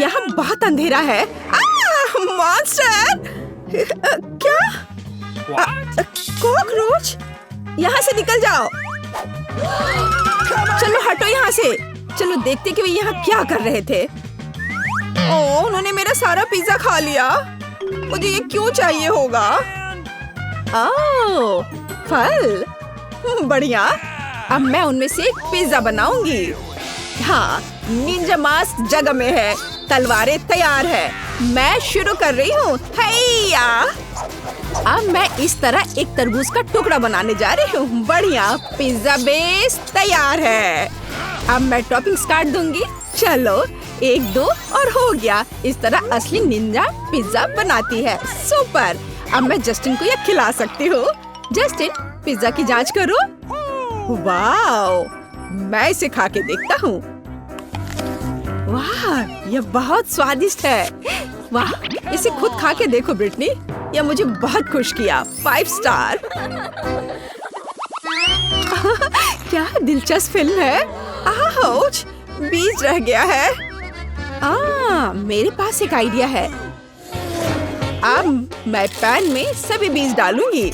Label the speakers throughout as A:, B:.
A: यहाँ बहुत अंधेरा है। मॉन्स्टर! क्या? कॉकरोच! यहाँ से निकल जाओ। चलो हटो यहाँ से। चलो देखते कि वे यहाँ क्या कर रहे थे। ओह, उन्होंने मेरा सारा पिज्जा खा लिया। मुझे ये क्यों चाहिए होगा? ओह, फल। बढ़िया। अब मैं उनमें से एक पिज्जा बनाऊंगी। हाँ, निंजा मास्क जगह में है। तलवारें तैयार है। मैं शुरू कर रही हूँ। हैया! अब मैं इस तरह एक तरबूज का टुकड़ा बनाने जा रही हूँ। बढ़िया। पिज्जा बेस तैयार है। अब मैं टॉपिंग्स काट दूंगी। चलो, 1 2 और हो गया। इस तरह असली निंजा पिज्जा बनाती है। सुपर। अब मैं जस्टिन को यह खिला सकती हूँ। जस्टिन, पिज्जा की जांच करो। वाओ! मैं इसे खा के देखता हूँ। वाह, यह बहुत स्वादिष्ट है। वाह, इसे खुद खा के देखो ब्रिटनी। यह मुझे बहुत खुश किया। 5 स्टार। क्या दिलचस्प फिल्म है। आउच! बीज रह गया है। मेरे पास एक आइडिया है। अब मैं पैन में सभी बीज डालूंगी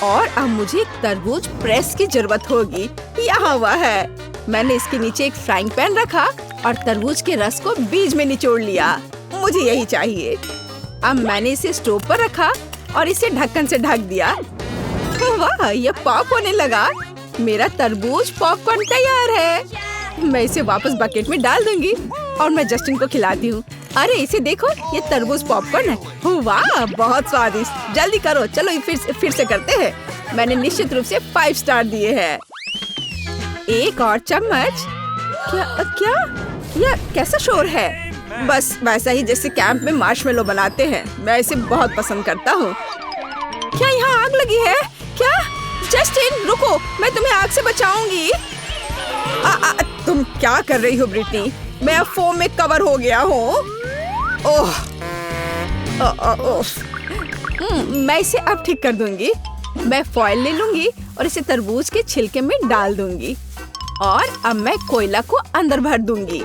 A: और अब मुझे एक तरबूज प्रेस की जरूरत होगी। यहाँ हुआ है। मैंने इसके नीचे एक फ्राइंग पैन रखा और तरबूज के रस को बीज में निचोड़ लिया। मुझे यही चाहिए। अब मैंने इसे स्टोव पर रखा और इसे ढक्कन से ढक दिया। वाह, यह पॉप होने लगा। मेरा तरबूज पॉपकॉर्न तैयार है। मैं इसे वापस बकेट में डाल दूंगी और मैं जस्टिन को खिलाती हूँ। अरे इसे देखो, ये तरबूज पॉपकॉर्न है। वाह, बहुत स्वादिष्ट। जल्दी करो। चलो फिर से करते हैं। मैंने निश्चित रूप से 5 स्टार दिए हैं। एक और चम्मच। क्या? यह कैसा शोर है? बस वैसा ही जैसे कैंप में मार्शमेलो बनाते हैं। मैं इसे बहुत पसंद करता हूँ। क्या यहाँ आग लगी है? क्या? जस्टिन रुको, मैं तुम्हें आग से बचाऊंगी। तुम क्या कर रही हो ब्रिटनी? मैं अब फोम में कवर हो गया हूँ। ओह, मैं इसे अब ठीक कर दूंगी। मैं फॉइल ले लूंगी और इसे तरबूज के छिलके में डाल दूंगी और अब मैं कोयला को अंदर भर दूंगी।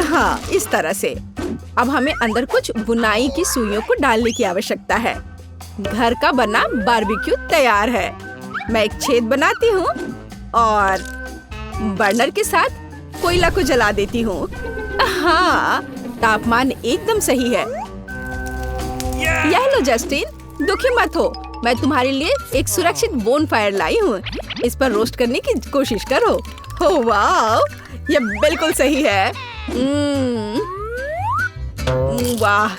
A: हाँ, इस तरह से। अब हमें अंदर कुछ बुनाई की सुइयों को डालने की आवश्यकता है। घर का बना बारबेक्यू तैयार है। मैं एक छेद बनाती हूँ और बर्नर के साथ कोयला को जला देती हूँ। हाँ, तापमान एकदम सही है। यह लो जस्टिन, दुखी मत हो। मैं तुम्हारे लिए एक सुरक्षित बोनफायर लाई हूँ। इस पर रोस्ट करने की कोशिश करो। ओह वाह, यह बिल्कुल सही है। वाह,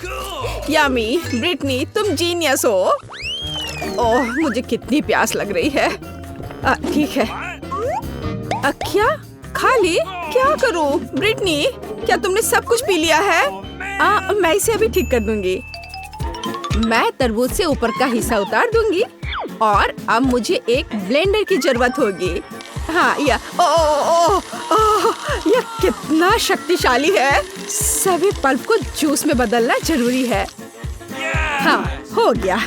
A: यम्मी। ब्रिटनी, तुम जीनियस हो। ओह, मुझे कितनी प्यास लग रही है। ठीक है। क्या? खाली? क्या करूं? ब्रिटनी, क्या तुमने सब कुछ पी लिया है? मैं इसे अभी ठीक कर दूंगी। मैं तरबूज से ऊपर का हिस्सा उतार दूंगी और अब मुझे एक ब्लेंडर की जरूरत होगी। हाँ, यह कितना शक्तिशाली है। सभी पल्प को जूस में बदलना जरूरी है। हाँ, हो गया।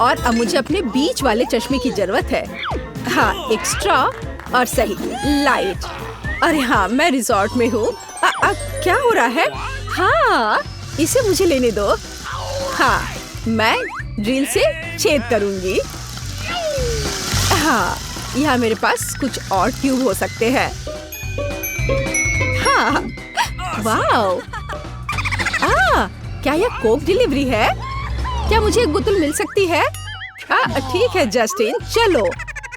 A: और अब मुझे अपने बीच वाले चश्मे की जरूरत है। हाँ, एक स्ट्रॉ और सही लाइट। अरे हाँ, मैं रिजॉर्ट में हूँ। क्या हो रहा है? हाँ, इसे मुझे लेने दो। हाँ, मैं ड्रिल से छेद करूंगी। हाँ, यहाँ मेरे पास कुछ और ट्यूब हो सकते हैं। हाँ, वाओ। क्या यह कोक डिलीवरी है? क्या मुझे एक बोतल मिल सकती है? ठीक है जस्टिन, चलो।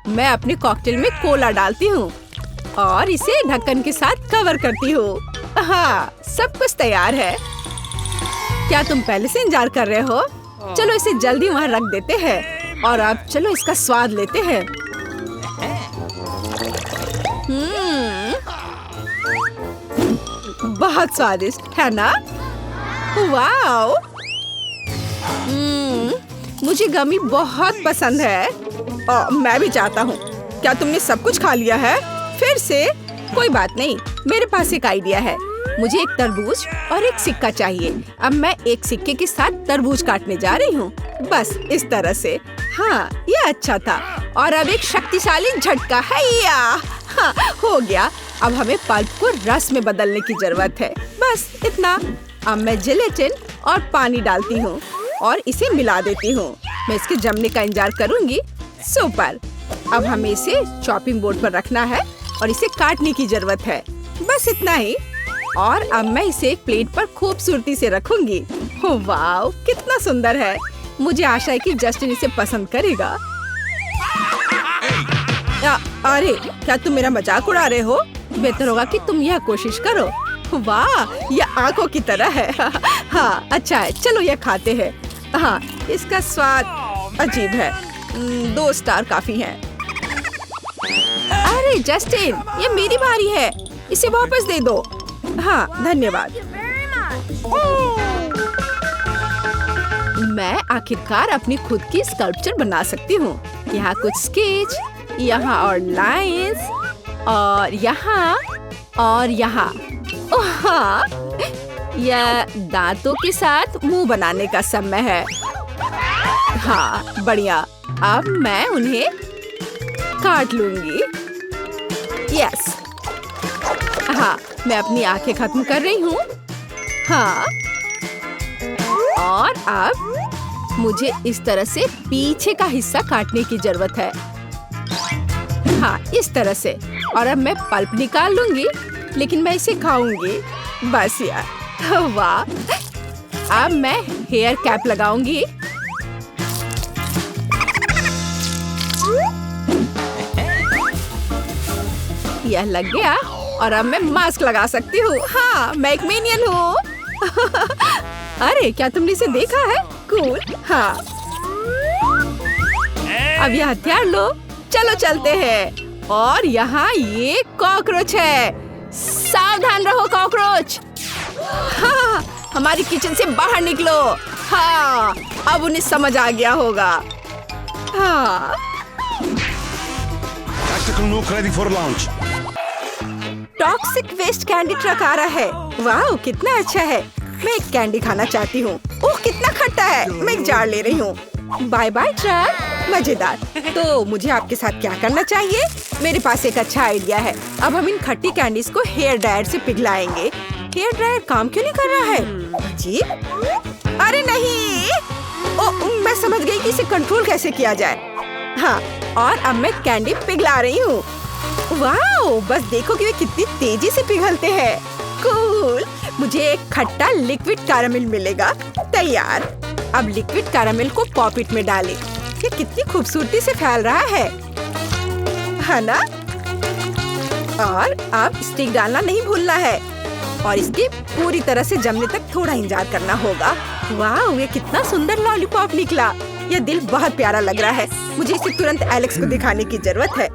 A: मैं अपने कॉकटेल में कोला डालती हूँ और इसे ढक्कन के साथ कवर करती हूँ। हाँ, सब कुछ तैयार है। क्या तुम पहले से इंतजार कर रहे हो? चलो इसे जल्दी वहाँ रख देते हैं और अब चलो इसका स्वाद लेते हैं। बहुत स्वादिष्ट है ना? वाओ! मुझे गमी बहुत पसंद है। मैं भी चाहता हूँ। क्या तुमने सब कुछ खा लिया है? फिर से? कोई बात नहीं, मेरे पास एक आइडिया है। मुझे एक तरबूज और एक सिक्का चाहिए। अब मैं एक सिक्के के साथ तरबूज काटने जा रही हूँ। बस इस तरह से। हाँ, ये अच्छा था। और अब एक शक्तिशाली झटका है। हाँ, हो गया। अब हमें पल्प को रस में बदलने की जरूरत है। बस इतना। अब मैं जेलेटिन और पानी डालती हूँ और इसे मिला देती हूँ। मैं इसके जमने का इंतजार करूँगी। सुपर। अब हमें इसे चॉपिंग बोर्ड पर रखना है और इसे काटने की जरूरत है। बस इतना ही। और अब मैं इसे एक प्लेट पर खूबसूरती से रखूंगी। वाह, कितना सुंदर है। मुझे आशा है कि जस्टिन इसे पसंद करेगा। अरे, क्या तुम मेरा मजाक उड़ा रहे हो? बेहतर होगा कि तुम यह कोशिश करो। वाह, यह आंखों की तरह है। हाँ, अच्छा है, चलो यह खाते हैं। हाँ, इसका स्वाद अजीब है। 2 स्टार काफी हैं। अरे जस्टिन, ये मेरी बारी है, इसे वापस दे दो। हाँ, धन्यवाद। मैं आखिरकार अपनी खुद की स्कल्पचर बना सकती हूँ। यहाँ कुछ स्केच, यहाँ और लाइंस, और यहाँ और यहाँ। ओह हाँ, यह दांतों के साथ मुंह बनाने का समय है। हाँ, बढ़िया। अब मैं उन्हें काट लूंगी। यस। हाँ, मैं अपनी आंखें खत्म कर रही हूँ। हाँ, और अब मुझे इस तरह से पीछे का हिस्सा काटने की जरूरत है। हाँ, इस तरह से। और अब मैं पल्प निकाल लूंगी, लेकिन मैं इसे खाऊंगी। बस यार, वाह। अब मैं हेयर कैप लगाऊंगी। यह लग गया और अब मैं मास्क लगा सकती हूँ। हाँ, मैं एक मिनियन हूँ। अरे, क्या तुमने इसे देखा है? कूल। हाँ, अब यह हथियार लो, चलो चलते हैं। और यहाँ ये कॉकरोच है। सावधान रहो कॉकरोच। हाँ, हमारी किचन से बाहर निकलो। हाँ, अब उन्हें समझ आ गया होगा। हाँ, टॉक्सिक वेस्ट कैंडी ट्रक आ रहा है। वाह, कितना अच्छा है। मैं एक कैंडी खाना चाहती हूँ। ओह, कितना खट्टा है। मैं एक जार ले रही हूँ। Bye bye truck. मजेदार। तो मुझे आपके साथ क्या करना चाहिए? मेरे पास एक अच्छा आइडिया है। अब हम इन खट्टी कैंडीज को हेयर ड्रायर से पिघलाएंगे। हेयर ड्रायर काम क्यों नहीं कर रहा है? अजीब। अरे नहीं। ओह, मैं समझ गई कि इसे कंट्रोल कैसे किया जाए। हाँ, और अब मैं कैंडी पिघला रही हूँ। वाओ, बस देखो कि वे कितनी तेजी से पिघलते हैं। कूल। मुझे एक खट्टा लिक्विड कैरामेल मिलेगा। तैयार। अब लिक्विड कैरामेल को पॉपिट में डालें। ये कितनी खूबसूरती से फैल रहा है ना? और अब स्टिक डालना नहीं भूलना है और इसके पूरी तरह से जमने तक थोड़ा इंतजार करना होगा। वाह, ये कितना सुंदर लॉलीपॉप निकला। यह दिल बहुत प्यारा लग रहा है। मुझे इसे तुरंत एलेक्स को दिखाने की जरूरत है।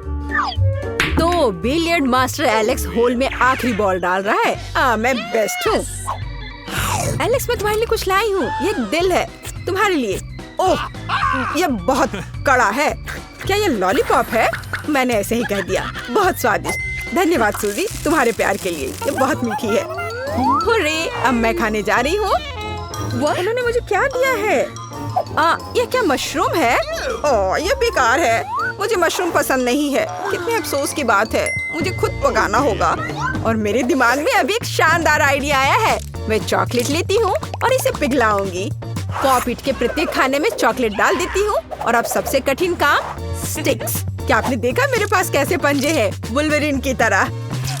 A: तो बिलियर्ड मास्टर एलेक्स होल में आखिरी बॉल डाल रहा है। मैं बेस्ट हूँ। एलेक्स, मैं तुम्हारे लिए कुछ लाई हूँ। ये दिल है तुम्हारे लिए। ओह, ये बहुत कड़ा है। क्या ये लॉलीपॉप है? मैंने ऐसे ही कह दिया। बहुत स्वादिष्ट। धन्यवाद सूजी, तुम्हारे प्यार के लिए। ये बहुत मीठी है। हुर्रे, अब मैं खाने जा रही हूँ। वो इन्होंने मुझे क्या दिया है? ये क्या मशरूम है? ओह, ये बेकार है। मुझे मशरूम पसंद नहीं है। कितने अफसोस की बात है। मुझे खुद पकाना होगा। और मेरे दिमाग में अभी एक शानदार आइडिया आया है। मैं चॉकलेट लेती हूँ और इसे पिघलाऊंगी। पॉपिट के प्रत्येक खाने में चॉकलेट डाल देती हूँ। और अब सबसे कठिन काम, स्टिक्स। क्या आपने देखा मेरे पास कैसे पंजे हैं? वुल्वरीन की तरह।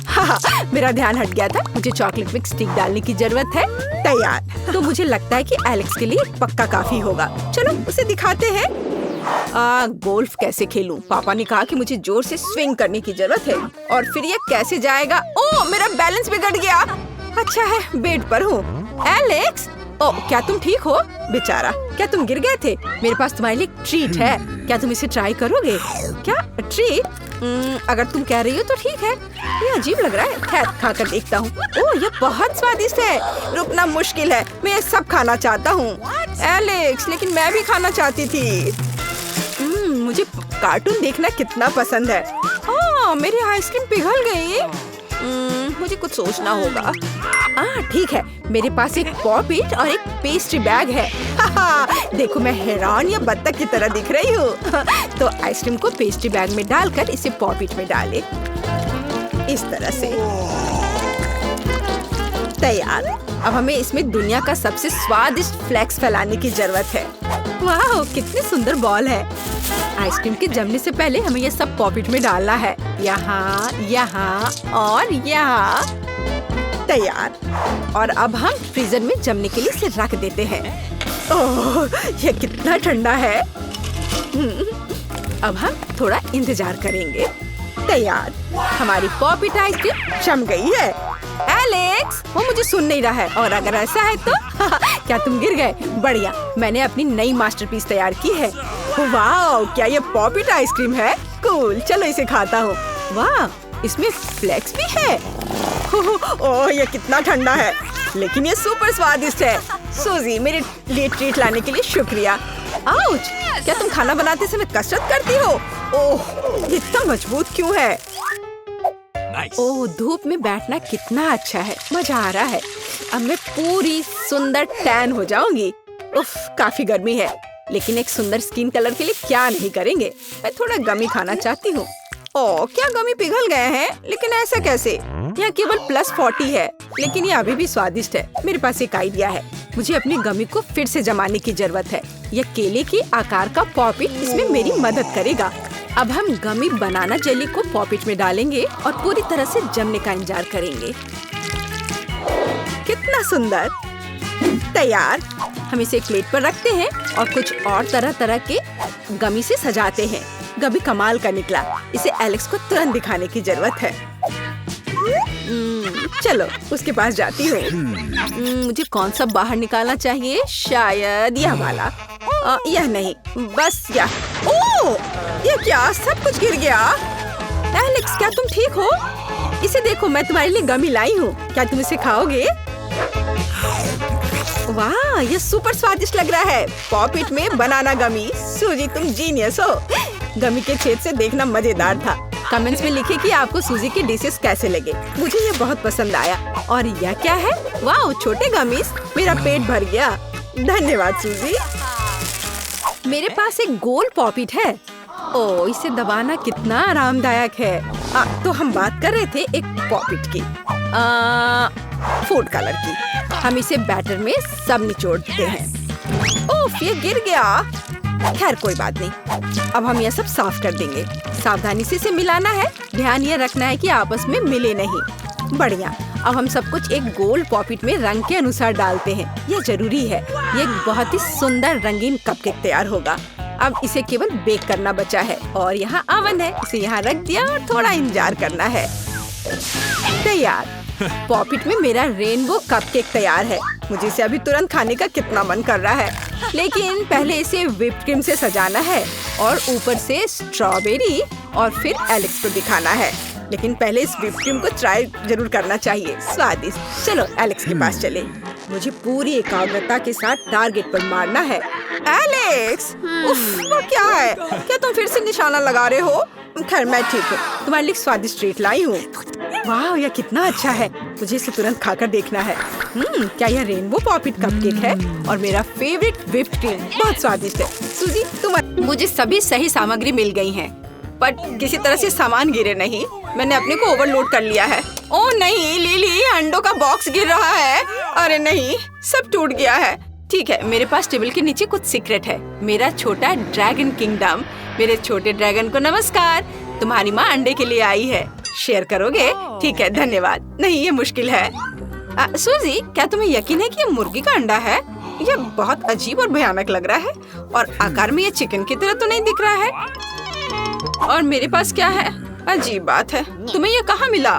A: हाँ, मेरा ध्यान हट गया था। मुझे चॉकलेट में स्टिक डालने की जरूरत है। तैयार। तो मुझे लगता है कि एलेक्स के लिए पक्का काफी होगा। चलो उसे दिखाते हैं। गोल्फ कैसे खेलूं? पापा ने कहा कि मुझे जोर से स्विंग करने की जरूरत है। और फिर ये कैसे जाएगा? ओह, मेरा बैलेंस बिगड़ गया। अच्छा है, बेड पर हूँ। एलेक्स, ओह, क्या तुम ठीक हो? बेचारा, क्या तुम गिर गए थे? मेरे पास तुम्हारे लिए एक ट्रीट है। क्या तुम इसे ट्राई करोगे? क्या ट्रीट? अगर तुम कह रही हो तो ठीक है। ये अजीब लग रहा है। खैर, खाकर देखता हूँ। ओह, ये बहुत स्वादिष्ट है। रुकना मुश्किल है। मैं ये सब खाना चाहता हूँ। एलेक्स, लेकिन मैं भी खाना चाहती थी। मुझे कार्टून देखना कितना पसंद है। मेरी आइसक्रीम पिघल गई। मुझे कुछ सोचना होगा। ठीक है, मेरे पास एक पॉपिट और एक पेस्ट्री बैग है। देखो, मैं हैरान या बत्तख की तरह दिख रही हूँ। तो आइसक्रीम को पेस्ट्री बैग में डालकर इसे पॉपिट में डालें। इस तरह से। तैयार। अब हमें इसमें दुनिया का सबसे स्वादिष्ट फ्लेक्स फैलाने की जरूरत है। वाह, कितने सुंदर बॉल है। आइसक्रीम के जमने से पहले हमें ये सब पॉपिट में डालना है। यहाँ, यहाँ और यहाँ। तैयार। और अब हम फ्रीजर में जमने के लिए इसे रख देते हैं। ओह, ये कितना ठंडा है। अब हम थोड़ा इंतजार करेंगे। तैयार। हमारी पॉपिट आइसक्रीम जम गई है। एलेक्स, वो मुझे सुन नहीं रहा है, और अगर ऐसा है तो क्या तुम गिर गए? बढ़िया, मैंने अपनी नई मास्टरपीस तैयार की है। वाह, क्या ये पॉपिट आइसक्रीम है? कूल, चलो इसे खाता हूँ। वाह, इसमें फ्लेक्स भी है। ओह, ये कितना ठंडा है, लेकिन ये सुपर स्वादिष्ट है। सूजी, मेरे लिए ट्रीट लाने के लिए शुक्रिया। आउच, क्या तुम खाना बनाते समय कसरत करती हो? ओह, इतना मजबूत क्यों है? ओह, धूप में बैठना कितना अच्छा है, मजा आ रहा है। अब मैं पूरी सुंदर टैन हो जाऊंगी। उफ, काफी गर्मी है, लेकिन एक सुंदर स्किन कलर के लिए क्या नहीं करेंगे। मैं थोड़ा गमी खाना चाहती हूँ। ओह, क्या गमी पिघल गए हैं? लेकिन ऐसा कैसे? यहाँ केवल +40 है, लेकिन ये अभी भी स्वादिष्ट है। मेरे पास एक आइडिया है। मुझे अपनी गमी को फिर से जमाने की जरूरत है। यह केले के आकार का पॉपिट इसमें मेरी मदद करेगा। अब हम गमी बनाना जेली को पॉपिट में डालेंगे और पूरी तरह से जमने का इंतजार करेंगे। कितना सुंदर। तैयार। हम इसे एक प्लेट पर रखते हैं और कुछ और तरह तरह के गमी से सजाते हैं। गमी कमाल का निकला। इसे एलेक्स को तुरंत दिखाने की जरूरत है। चलो उसके पास जाती हूँ। मुझे कौन सा बाहर निकालना चाहिए? शायद यह वाला। यह नहीं, बस यह। ओह, ये क्या? सब कुछ गिर गया। एलेक्स, क्या तुम ठीक हो? इसे देखो, मैं तुम्हारे लिए गमी लाई हूँ। क्या तुम इसे खाओगे? वाह, ये सुपर स्वादिष्ट लग रहा है। पॉपिट में बनाना गमी। सूजी, तुम जीनियस हो। गमी के छेद से देखना मजेदार था। कमेंट्स में लिखें कि आपको सूजी के डिशेस कैसे लगे। मुझे ये बहुत पसंद आया। और यह क्या है? वाह, छोटे गमीज। मेरा पेट भर गया। धन्यवाद सूजी। मेरे पास एक गोल पॉपिट है। ओह, इसे दबाना कितना आरामदायक है। तो हम बात कर रहे थे एक पॉपिट की, फूड कलर की। हम इसे बैटर में सब निचोड़ देते हैं। ओह, ये गिर गया। खैर कोई बात नहीं। अब हम यह सब साफ कर देंगे। सावधानी से इसे मिलाना है। ध्यान ये रखना है कि आपस में मिले नहीं। बढ़िया। अब हम सब कुछ एक गोल पॉपिट में रंग के अनुसार डालते हैं। यह जरूरी है। ये एक बहुत ही सुंदर रंगीन कपकेक तैयार होगा। अब इसे केवल बेक करना बचा है और यहाँ ओवन है। इसे यहाँ रख दिया और थोड़ा इंतजार करना है। तैयार। पॉपिट में मेरा रेनबो कपकेक तैयार है। मुझे इसे अभी तुरंत खाने का कितना मन कर रहा है, लेकिन पहले इसे व्हिप्ड क्रीम से सजाना है और ऊपर से स्ट्रॉबेरी और फिर एलेक्स को दिखाना है। लेकिन पहले इस व्हिप्ड क्रीम को ट्राई जरूर करना चाहिए। स्वादिष्ट। चलो एलेक्स के पास चले। मुझे पूरी एकाग्रता के साथ टारगेट पर मारना है। एलेक्स, उफ, वो क्या है? क्या तुम फिर से निशाना लगा रहे हो? खैर मैं ठीक हूँ। तुम्हारे लिए स्वादिष्ट ट्रीट लाई हूँ। वाह, यह कितना अच्छा है। मुझे इसे तुरंत खाकर देखना है। क्या यह रेनबो पॉपिट कपकेक है? और मेरा फेवरेट व्हिप्ड क्रीम बहुत स्वादिष्ट है। सूजी, मुझे सभी सही सामग्री मिल गई है, पर किसी तरह से सामान गिरे नहीं। मैंने अपने को ओवरलोड कर लिया है। ओह नहीं, लिली, अंडों का बॉक्स गिर रहा है। अरे नहीं, सब टूट गया है। ठीक है, मेरे पास टेबल के नीचे कुछ सीक्रेट है। मेरा छोटा ड्रैगन किंगडम। मेरे छोटे ड्रैगन को नमस्कार। तुम्हारी माँ अंडे के लिए आई है। शेयर करोगे? ठीक है, धन्यवाद। नहीं, ये मुश्किल है। सूजी, क्या तुम्हें यकीन है कि ये मुर्गी का अंडा है? यह बहुत अजीब और भयानक लग रहा है और आकार में ये चिकन की तरह तो नहीं दिख रहा है। और मेरे पास क्या है? अजीब बात है। तुम्हें ये कहाँ मिला?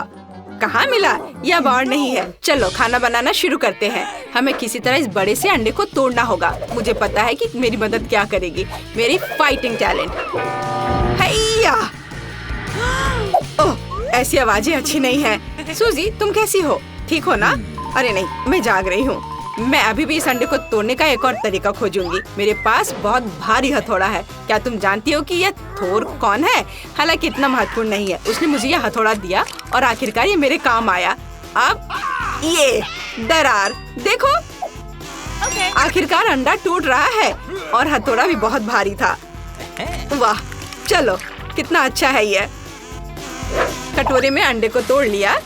A: कहाँ मिला? यह बार नहीं है। चलो खाना बनाना शुरू करते हैं। हमें किसी तरह इस बड़े से अंडे को तोड़ना होगा। मुझे पता है कि मेरी मदद क्या करेगी। मेरी फाइटिंग टैलेंट। हैया! ओह, ऐसी आवाजें अच्छी नहीं है। सूजी, तुम कैसी हो? ठीक हो ना? अरे नहीं, मैं जाग रही हूँ। मैं अभी भी इस अंडे को तोड़ने का एक और तरीका खोजूंगी। मेरे पास बहुत भारी हथौड़ा है। क्या तुम जानती हो कि यह थोर कौन है? हालांकि इतना महत्वपूर्ण नहीं है। उसने मुझे यह हथौड़ा दिया और आखिरकार ये मेरे काम आया। अब ये दरार देखो। आखिरकार अंडा टूट रहा है और हथौड़ा भी बहुत भारी था। वाह, चलो कितना अच्छा है ये। कटोरे में अंडे को तोड़ लिया।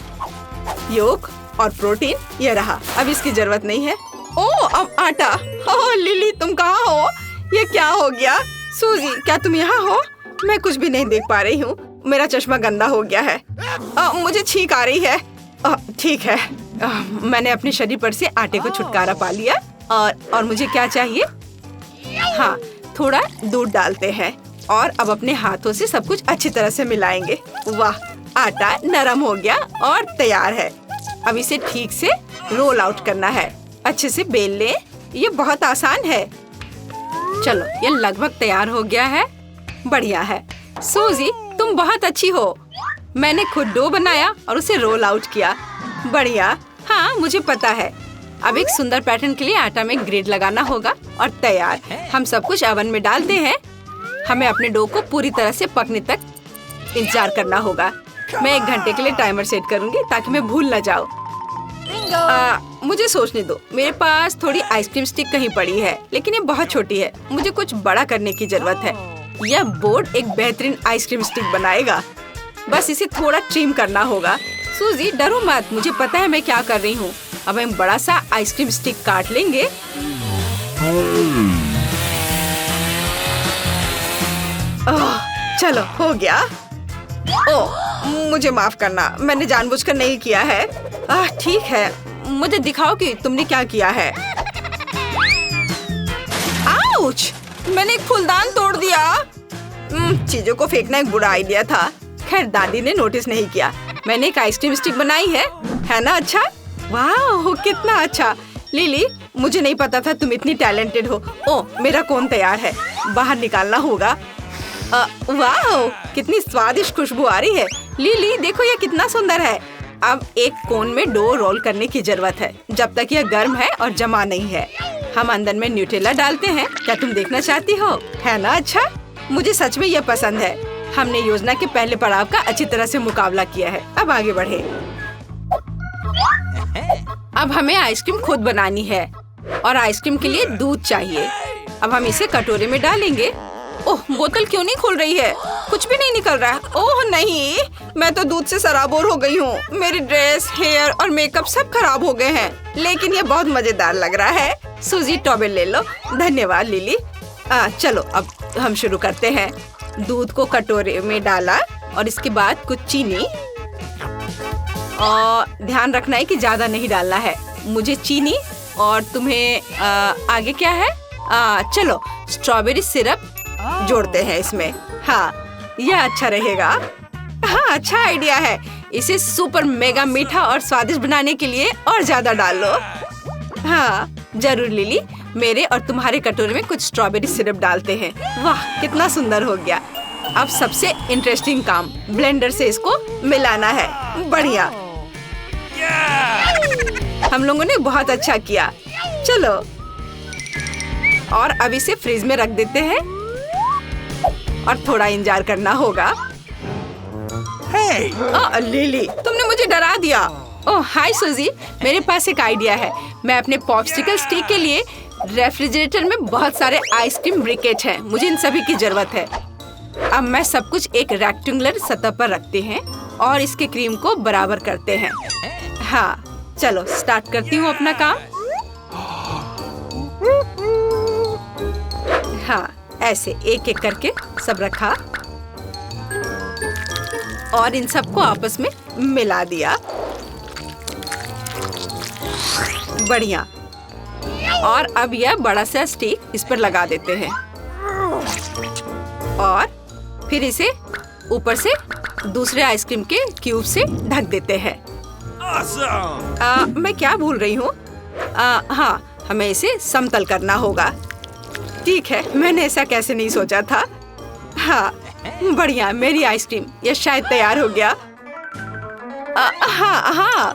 A: योक और प्रोटीन ये रहा। अब इसकी जरूरत नहीं है। ओह, अब आटा। ओह लिली, तुम कहाँ हो? ये क्या हो गया? सूजी, क्या तुम यहाँ हो? मैं कुछ भी नहीं देख पा रही हूँ। मेरा चश्मा गंदा हो गया है। मुझे छींक आ रही है। ठीक है, मैंने अपने शरीर पर से आटे को छुटकारा पा लिया। और मुझे क्या चाहिए? हाँ, थोड़ा दूध डालते हैं और अब अपने हाथों से सब कुछ अच्छी तरह से मिलाएंगे। वाह, आटा नरम हो गया और तैयार है। अब इसे ठीक से रोल आउट करना है। अच्छे से बेल ले। ये बहुत आसान है। चलो, ये लगभग तैयार हो गया है। बढ़िया है। सूजी, तुम बहुत अच्छी हो। मैंने खुद डो बनाया और उसे रोल आउट किया। बढ़िया। हाँ, मुझे पता है। अब एक सुंदर पैटर्न के लिए आटा में ग्रिड लगाना होगा और तैयार। हम सब कुछ ओवन में डालते हैं। हमें अपने डो को पूरी तरह से पकने तक इंतजार करना होगा। मैं 1 घंटे के लिए टाइमर सेट करूंगी ताकि मैं भूल न जाऊं। मुझे सोचने दो। मेरे पास थोड़ी आइसक्रीम स्टिक कहीं पड़ी है, लेकिन ये बहुत छोटी है। मुझे कुछ बड़ा करने की जरूरत है। यह बोर्ड एक बेहतरीन आइसक्रीम स्टिक बनाएगा। बस इसे थोड़ा ट्रिम करना होगा। सूजी, डरो मत, मुझे पता है मैं क्या कर रही हूँ। अब हम बड़ा सा आइसक्रीम स्टिक काट लेंगे। चलो, हो गया। ओह, मुझे माफ करना, मैंने जानबूझकर नहीं किया है। ठीक है, मुझे दिखाओ कि तुमने क्या किया है। आउच! मैंने एक फूलदान तोड़ दिया। चीजों को फेंकना एक बुरा आइडिया था। खैर, दादी ने नोटिस नहीं किया। मैंने एक आइसक्रीम स्टिक बनाई है ना? अच्छा, वाह, कितना अच्छा। लिली, मुझे नहीं पता था तुम इतनी टैलेंटेड हो। ओह, मेरा कोन तैयार है। बाहर निकालना होगा। वाह, कितनी स्वादिष्ट खुशबू आ रही है। लिली, देखो ये कितना सुंदर है। अब एक कोन में डो रोल करने की जरूरत है जब तक यह गर्म है और जमा नहीं है। हम अंदर में न्यूटेला डालते हैं। क्या तुम देखना चाहती हो? है ना? अच्छा, मुझे सच में यह पसंद है। हमने योजना के पहले पड़ाव का अच्छी तरह से मुकाबला किया है। अब आगे बढ़े। अब हमें आइसक्रीम खुद बनानी है और आइसक्रीम के लिए दूध चाहिए। अब हम इसे कटोरे में डालेंगे। ओह, बोतल क्यों नहीं खुल रही है? कुछ भी नहीं निकल रहा है। ओह नहीं, मैं तो दूध से सराबोर हो गई हूँ। मेरी ड्रेस, हेयर और मेकअप सब खराब हो गए हैं, लेकिन ये बहुत मजेदार लग रहा है। सूजी, टॉवेल ले लो। धन्यवाद लिली। चलो, अब हम शुरू करते हैं। दूध को कटोरे में डाला और इसके बाद कुछ चीनी। और ध्यान रखना है कि ज्यादा नहीं डालना है। मुझे चीनी और तुम्हें आगे क्या है? चलो, स्ट्रॉबेरी सिरप जोड़ते हैं इसमें। हाँ, यह अच्छा रहेगा। हाँ, अच्छा आइडिया है। इसे सुपर मेगा मीठा और स्वादिष्ट बनाने के लिए और ज्यादा डाल लो। हाँ, जरूर लिली। मेरे और तुम्हारे कटोरे में कुछ स्ट्रॉबेरी सिरप डालते हैं। वाह, कितना सुंदर हो गया। अब सबसे इंटरेस्टिंग काम, ब्लेंडर से इसको मिलाना है। बढ़िया, हम लोगों ने बहुत अच्छा किया। चलो, और अब इसे फ्रिज में रख देते हैं और थोड़ा इंतजार करना होगा। लिली, तुमने मुझे डरा दिया। ओह, हाय सूजी, मेरे पास एक आइडिया है। मैं अपने पॉप्सिकल स्टिक के लिए रेफ्रिजरेटर में बहुत सारे आइसक्रीम ब्रिकेट हैं। मुझे इन सभी की जरूरत है। अब मैं सब कुछ एक रेक्टेंगुलर सतह पर रखते हैं और इसके क्रीम को बराबर करते हैं। हाँ, चलो स्टार्ट करती हूँ अपना काम। हाँ, ऐसे एक एक करके सब रखा और इन सबको आपस में मिला दिया। बढ़िया। और अब यह बड़ा सा स्टिक इस पर लगा देते हैं और फिर इसे ऊपर से दूसरे आइसक्रीम के क्यूब से ढक देते हैं। मैं क्या भूल रही हूँ? हाँ, हमें इसे समतल करना होगा। ठीक है, मैंने ऐसा कैसे नहीं सोचा था। हाँ, बढ़िया, मेरी आइसक्रीम ये शायद तैयार हो गया। हाँ,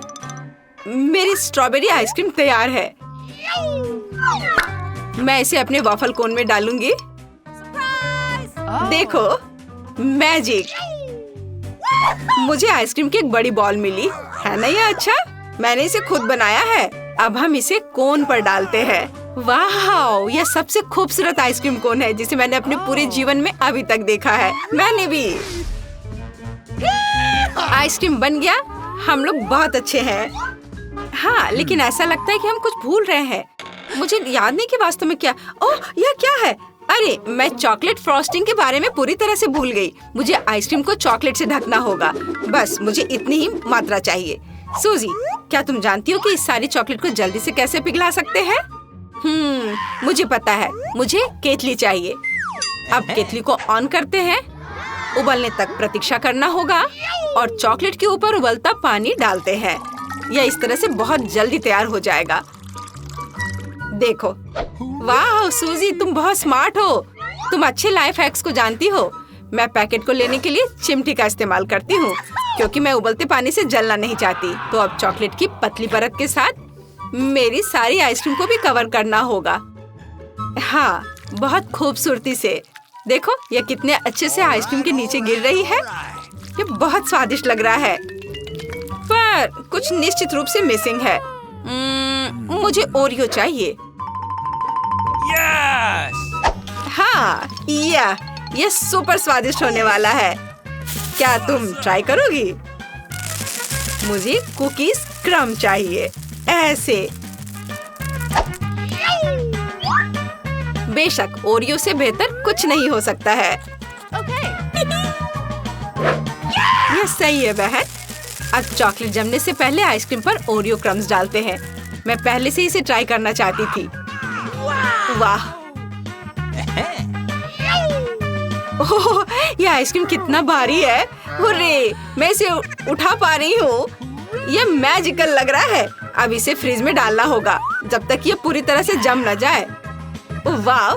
A: मेरी स्ट्रॉबेरी आइसक्रीम तैयार है। मैं इसे अपने वॉफल कोन में डालूंगी। देखो, मैजिक! मुझे आइसक्रीम की एक बड़ी बॉल मिली है ना? ये अच्छा, मैंने इसे खुद बनाया है। अब हम इसे कोन पर डालते हैं। वाह, यह सबसे खूबसूरत आइसक्रीम कोन है जिसे मैंने अपने पूरे जीवन में अभी तक देखा है। मैंने भी। आइसक्रीम बन गया। हम लोग बहुत अच्छे हैं। हाँ, लेकिन ऐसा लगता है कि हम कुछ भूल रहे हैं। मुझे याद नहीं कि वास्तव में क्या। ओह, यह क्या है? अरे, मैं चॉकलेट फ्रॉस्टिंग के बारे में पूरी तरह से भूल गई। मुझे आइसक्रीम को चॉकलेट से ढकना होगा। बस मुझे इतनी ही मात्रा चाहिए। सूजी, क्या तुम जानती हो कि इस सारी चॉकलेट को जल्दी से कैसे पिघला सकते हैं? मुझे पता है। मुझे केतली चाहिए। अब केतली को ऑन करते हैं। उबलने तक प्रतीक्षा करना होगा और चॉकलेट के ऊपर उबलता पानी डालते हैं। यह इस तरह से बहुत जल्दी तैयार हो जाएगा। देखो, वाह सूजी, तुम बहुत स्मार्ट हो। तुम अच्छे लाइफ हैक्स को जानती हो। मैं पैकेट को लेने के लिए चिमटी का इस्तेमाल करती हूँ क्योंकि मैं उबलते पानी से जलना नहीं चाहती। तो अब चॉकलेट की पतली परत के साथ मेरी सारी आइसक्रीम को भी कवर करना होगा। हाँ, बहुत खूबसूरती से। देखो, यह कितने अच्छे से आइसक्रीम के नीचे गिर रही है। ये बहुत स्वादिष्ट लग रहा है, पर कुछ निश्चित रूप से मिसिंग है। मुझे ओरियो चाहिए। हाँ, यह सुपर स्वादिष्ट होने वाला है। क्या तुम ट्राई करोगी? मुझे कुकीज क्रम चाहिए, ऐसे। बेशक ओरियो से बेहतर कुछ नहीं हो सकता है। यह सही है बहन। अब चॉकलेट जमने से पहले आइसक्रीम पर ओरियो क्रम्स डालते हैं। मैं पहले से इसे ट्राई करना चाहती थी। वाह, ओह, यह आइसक्रीम कितना भारी है। हुर्रे, मैं इसे उठा पा रही हूँ। यह मैजिकल लग रहा है। अब इसे फ्रिज में डालना होगा जब तक यह पूरी तरह से जम न जाए। वाह,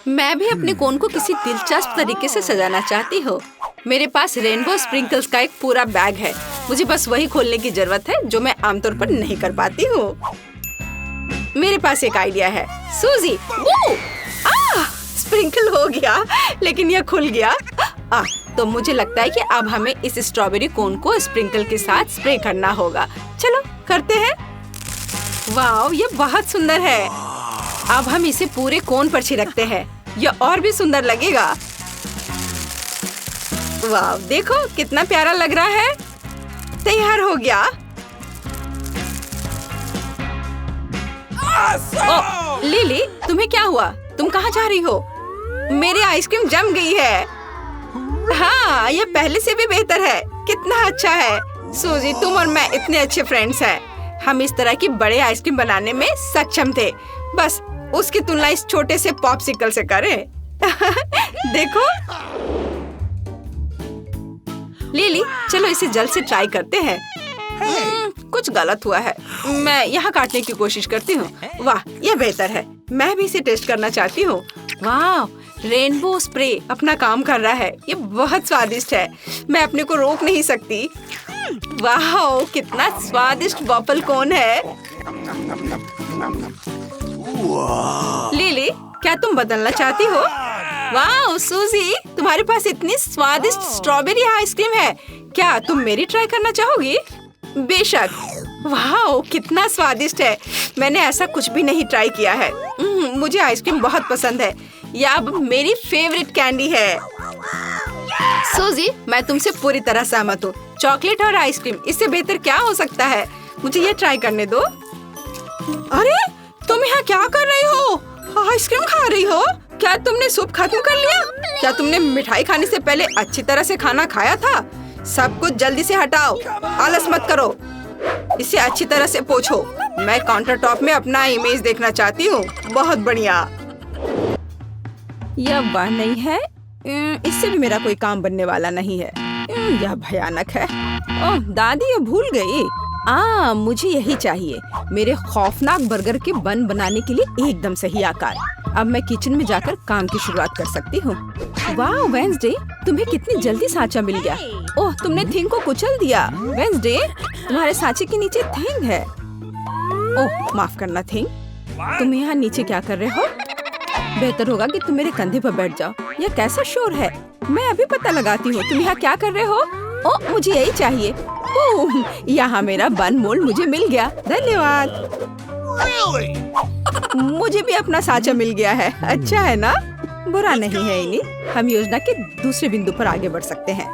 A: मैं भी अपने कोन को किसी दिलचस्प तरीके से सजाना चाहती हूँ। मेरे पास रेनबो स्प्रिंकल्स का एक पूरा बैग है। मुझे बस वही खोलने की जरूरत है जो मैं आमतौर पर नहीं कर पाती हूँ। मेरे पास एक आइडिया है। सूजी, स्प्रिंकल हो गया, लेकिन यह खुल गया। तो मुझे लगता है कि अब हमें इस स्ट्रॉबेरी कोन को स्प्रिंकल के साथ स्प्रे करना होगा। चलो करते हैं। वाह, यह बहुत सुंदर है। अब हम इसे पूरे कोन पर छिड़कते हैं। यह और भी सुंदर लगेगा। वाह, देखो कितना प्यारा लग रहा है। तैयार हो गया। ओह, लिली, तुम्हें क्या हुआ? तुम कहाँ जा रही हो? मेरी आइसक्रीम जम गई है। हाँ, यह पहले से भी बेहतर है। कितना अच्छा है। सूजी, तुम और मैं इतने अच्छे फ्रेंड्स हैं। हम इस तरह की बड़े आइसक्रीम बनाने में सक्षम थे। बस उसकी तुलना इस छोटे से पॉप्सिकल से करें। देखो लिली, चलो इसे जल्द से ट्राई करते हैं। कुछ गलत हुआ है। मैं यहाँ काटने की कोशिश करती हूँ। वाह, यह बेहतर है। मैं भी इसे टेस्ट करना चाहती हूँ। वाह, रेनबो स्प्रे अपना काम कर रहा है। ये बहुत स्वादिष्ट है। मैं अपने को रोक नहीं सकती। वाह, कितना स्वादिष्ट वॉफल कोन है। लिली, क्या तुम बदलना चाहती हो? वाह सूजी, तुम्हारे पास इतनी स्वादिष्ट स्ट्रॉबेरी आइसक्रीम है। क्या तुम मेरी ट्राई करना चाहोगी? बेशक। वाह, कितना स्वादिष्ट है। मैंने ऐसा कुछ भी नहीं ट्राई किया है। मुझे आइसक्रीम बहुत पसंद है। यह अब मेरी फेवरेट कैंडी है। सूजी, मैं तुमसे पूरी तरह सहमत हूँ। चॉकलेट और आइसक्रीम, इससे बेहतर क्या हो सकता है? मुझे ये ट्राई करने दो। अरे, तुम यहाँ क्या कर रही हो? आइसक्रीम खा रही हो? क्या तुमने सूप खत्म कर लिया? क्या तुमने मिठाई खाने से पहले अच्छी तरह से खाना खाया था? सब कुछ जल्दी से हटाओ। आलस मत करो। इसे अच्छी तरह से पोंछो। मैं काउंटर टॉप में अपना इमेज देखना चाहती हूँ। बहुत बढ़िया। यह वह नहीं है। इससे भी मेरा कोई काम बनने वाला नहीं है। यह भयानक है। ओह दादी, ये भूल गई। मुझे यही चाहिए। मेरे खौफनाक बर्गर के बन बनाने के लिए एकदम सही आकार। अब मैं किचन में जाकर काम की शुरुआत कर सकती हूँ। वाह वेंसडे, तुम्हें कितनी जल्दी सांचा मिल गया। ओह, तुमने थिंग को कुचल दिया। वेंसडे, तुम्हारे सांचे के नीचे थिंग है। ओह माफ करना थिंग, तुम यहाँ नीचे क्या कर रहे हो? बेहतर होगा कि तुम मेरे कंधे पर बैठ जाओ। यह कैसा शोर है? मैं अभी पता लगाती हूँ। तुम यहाँ क्या कर रहे हो? ओह, मुझे यही चाहिए। ओह, यहाँ मेरा बन मोल्ड मुझे मिल गया। धन्यवाद। मुझे भी अपना सांचा मिल गया है। अच्छा है ना? बुरा नहीं है इन्हीं। हम योजना के दूसरे बिंदु पर आगे बढ़ सकते हैं।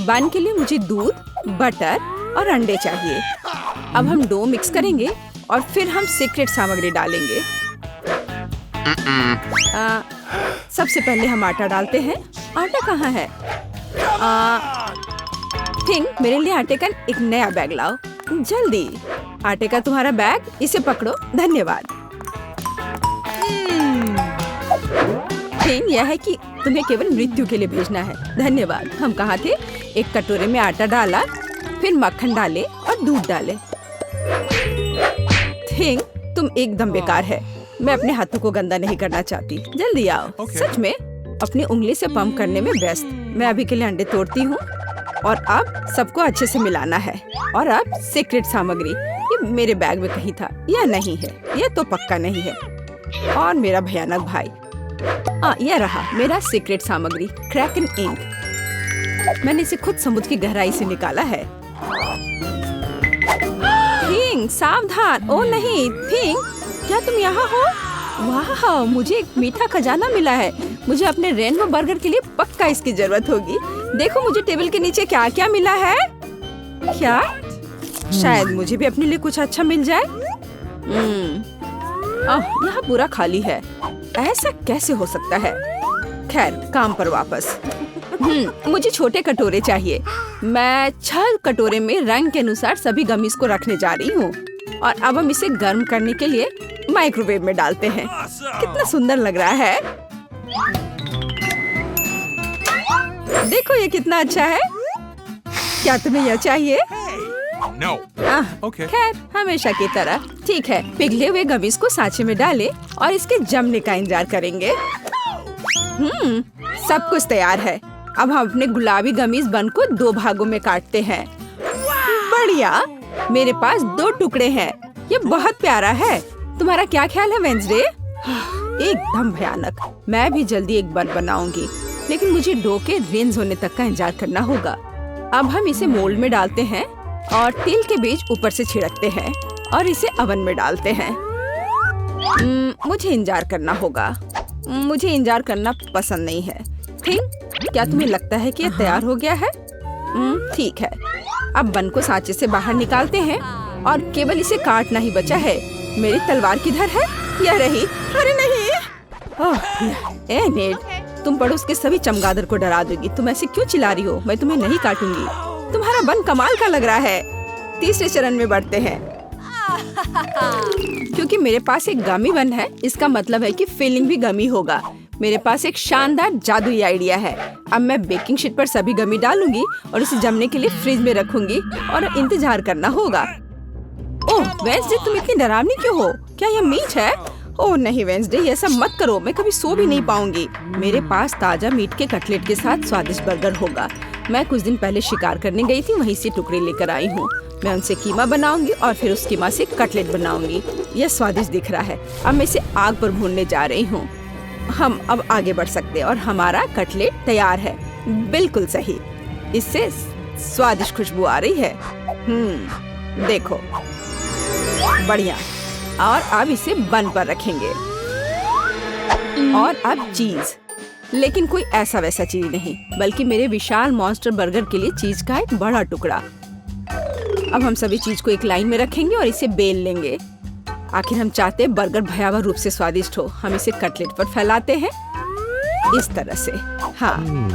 A: बन के लिए मुझे दूध, बटर और अंडे चाहिए। अब हम डो मिक्स करेंगे और फिर हम सीक्रेट सामग्री डालेंगे। सबसे पहले हम आटा डालते हैं। आटा कहाँ है? थिंक मेरे लिए आटे का एक नया बैग लाओ जल्दी। आटे का तुम्हारा बैग, इसे पकड़ो। धन्यवाद। थिंक यह है कि तुम्हें केवल मृत्यु के लिए भेजना है। धन्यवाद। हम कहाँ थे? एक कटोरे में आटा डाला, फिर मक्खन डाले और दूध डाले। थिंक तुम एकदम बेकार है। मैं अपने हाथों को गंदा नहीं करना चाहती। जल्दी आओ। सच में अपनी उंगली से पंप करने में व्यस्त। मैं अभी के लिए अंडे तोड़ती हूँ और अब सबको अच्छे से मिलाना है। और अब सीक्रेट सामग्री, ये मेरे बैग में कहीं था या नहीं है? ये तो पक्का नहीं है। और मेरा भयानक भाई, यह रहा मेरा सीक्रेट सामग्री, क्रैकन इंक। मैंने इसे खुद समुद्र की गहराई से निकाला है। थिंक सावधान। ओ नहीं थिंक, क्या तुम यहाँ हो? वाह, मुझे एक मीठा खजाना मिला है। मुझे अपने रेनबो बर्गर के लिए पक्का इसकी जरूरत होगी। देखो मुझे टेबल के नीचे क्या क्या मिला है। क्या? शायद मुझे भी अपने लिए कुछ अच्छा मिल जाए। यहाँ पूरा खाली है। ऐसा कैसे हो सकता है? खैर, काम पर वापस। मुझे छोटे कटोरे चाहिए। मैं 6 कटोरे में रंग के अनुसार सभी गमीज को रखने जा रही हूँ। और अब हम इसे गर्म करने के लिए माइक्रोवेव में डालते हैं। कितना सुंदर लग रहा है। देखो ये कितना अच्छा है। क्या तुम्हें यह चाहिए?
B: No. Okay.
A: खैर, हमेशा की तरह। ठीक है, पिघले हुए गमीज को सांचे में डालें और इसके जमने का इंतजार करेंगे। सब कुछ तैयार है। अब हम अपने गुलाबी गमीज बन को 2 भागों में काटते हैं। बढ़िया, मेरे पास 2 टुकड़े हैं। ये बहुत प्यारा है। तुम्हारा क्या ख्याल है वेंसडे? एकदम भयानक। मैं भी जल्दी एक बन बनाऊंगी, लेकिन मुझे डो के रेंज होने तक का इंतजार करना होगा। अब हम इसे मोल्ड में डालते हैं और तिल के बीज ऊपर से छिड़कते हैं और इसे ओवन में डालते हैं। मुझे इंतजार करना होगा। मुझे इंतजार करना पसंद नहीं है। थिंक, क्या तुम्हें लगता है कि यह तैयार हो गया है? ठीक है। अब बन को सांचे से बाहर निकालते हैं और केवल इसे काटना ही बचा है। मेरी तलवार किधर है? यह रही। अरे नहीं। नेट, तुम पड़ोस के सभी चमगादड़ को डरा दोगी। तुम ऐसे क्यों चिल्ला रही हो? मैं तुम्हें नहीं काटूंगी। तुम्हारा बन कमाल का लग रहा है। तीसरे चरण में बढ़ते हैं। क्योंकि मेरे पास एक गमी बन है, इसका मतलब है कि फिलिंग भी गमी होगा। मेरे पास एक शानदार जादुई आइडिया है। अब मैं बेकिंग शीट पर सभी गमी डालूंगी और इसे जमने के लिए फ्रिज में रखूंगी और इंतजार करना होगा। ओह वेंसडे, तुम इतनी डरावनी क्यों हो? क्या यह मीट है? ओह नहीं वेंसडे, ये सब मत करो। मैं कभी सो भी नहीं पाऊंगी। मेरे पास ताजा मीट के कटलेट के साथ स्वादिष्ट बर्गर होगा। मैं कुछ दिन पहले शिकार करने गई थी, वहीं से टुकड़े लेकर आई हूँ। मैं उनसे कीमा बनाऊंगी और फिर उस कीमा से कटलेट बनाऊंगी। यह स्वादिष्ट दिख रहा है। अब मैं इसे आग पर भूनने जा रही हूँ। हम अब आगे बढ़ सकते हैं और हमारा कटलेट तैयार है। बिल्कुल सही, इससे स्वादिष्ट खुशबू आ रही है। देखो, बढ़िया। और अब इसे बन पर रखेंगे। और अब चीज, लेकिन कोई ऐसा वैसा चीज नहीं, बल्कि मेरे विशाल मॉन्स्टर बर्गर के लिए चीज का एक बड़ा टुकड़ा। अब हम सभी चीज को एक लाइन में रखेंगे और इसे बेल लेंगे। आखिर हम चाहते हैं बर्गर भयावह रूप से स्वादिष्ट हो। हम इसे कटलेट पर फैलाते हैं इस तरह से। हाँ,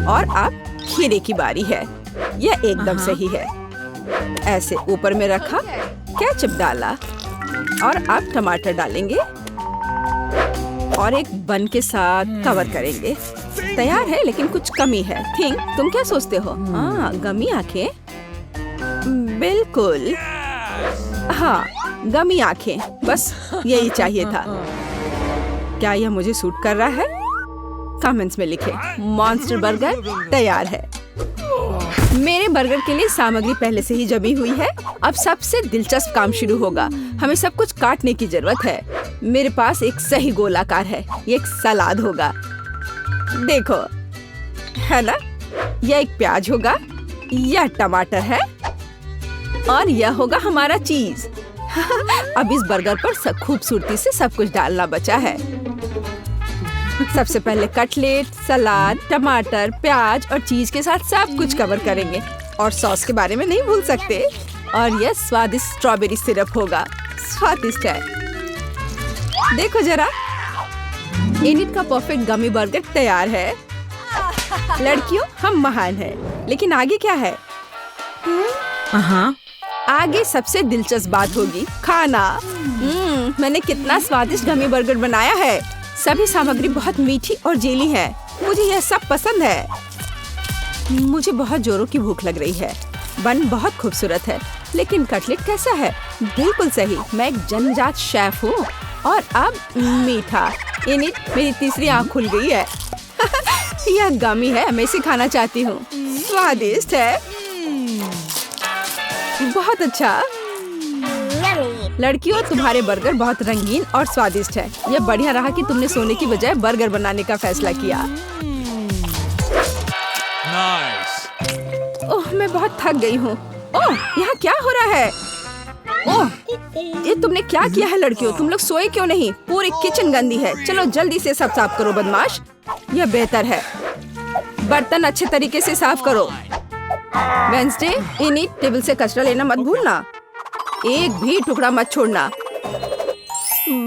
A: और अब खीरे की बारी है। यह एकदम सही है। ऐसे ऊपर में रखा, केचप डाला और अब टमाटर डालेंगे और एक बन के साथ कवर करेंगे। तैयार है, लेकिन कुछ कमी है। थिंक, तुम क्या सोचते हो? हाँ, गमी आंखें। बिल्कुल, हाँ, गमी आंखें, बस यही चाहिए था। क्या यह मुझे सूट कर रहा है? कमेंट्स में लिखें। मॉन्स्टर बर्गर तैयार है। मेरे बर्गर के लिए सामग्री पहले से ही जमी हुई है। अब सबसे दिलचस्प काम शुरू होगा। हमें सब कुछ काटने की जरूरत है। मेरे पास एक सही गोलाकार है। ये एक सलाद होगा। देखो, है ना? यह एक प्याज होगा, यह टमाटर है और यह होगा हमारा चीज। अब इस बर्गर पर खूबसूरती से सब कुछ डालना बचा है। सबसे पहले कटलेट, सलाद, टमाटर, प्याज और चीज के साथ सब कुछ कवर करेंगे। और सॉस के बारे में नहीं भूल सकते। और यह स्वादिष्ट स्ट्रॉबेरी सिरप होगा। स्वादिष्ट है। देखो जरा, इनिट का परफेक्ट गमी बर्गर तैयार है। लड़कियों, हम महान हैं, लेकिन आगे क्या है? आगे सबसे दिलचस्प बात होगी खाना। मैंने कितना स्वादिष्ट गमी बर्गर बनाया है। सभी सामग्री बहुत मीठी और जेली है। मुझे यह सब पसंद है। मुझे बहुत जोरों की भूख लग रही है। बन बहुत खूबसूरत है, लेकिन कटलेट कैसा है? बिल्कुल सही, मैं एक जन्मजात शेफ हूँ। और अब मीठा। इनिट, मेरी तीसरी आँख खुल गई है। यह गमी है, मैं इसे खाना चाहती हूँ। स्वादिष्ट है, बहुत अच्छा। लड़कियों, तुम्हारे बर्गर बहुत रंगीन और स्वादिष्ट है। यह बढ़िया रहा कि तुमने सोने की बजाय बर्गर बनाने का फैसला किया।
B: Nice.
A: ओह, मैं बहुत थक गई हूँ। ओह, यहाँ क्या हो रहा है? ओह, ये तुमने क्या किया है लड़कियों? तुम लोग सोए क्यों नहीं? पूरी किचन गंदी है। चलो जल्दी से सब साफ करो बदमाश। यह बेहतर है। बर्तन अच्छे तरीके से साफ करो। वेंसडे, इनिट, टेबल से कचरा लेना मत भूलना। एक भी टुकड़ा मत छोड़ना।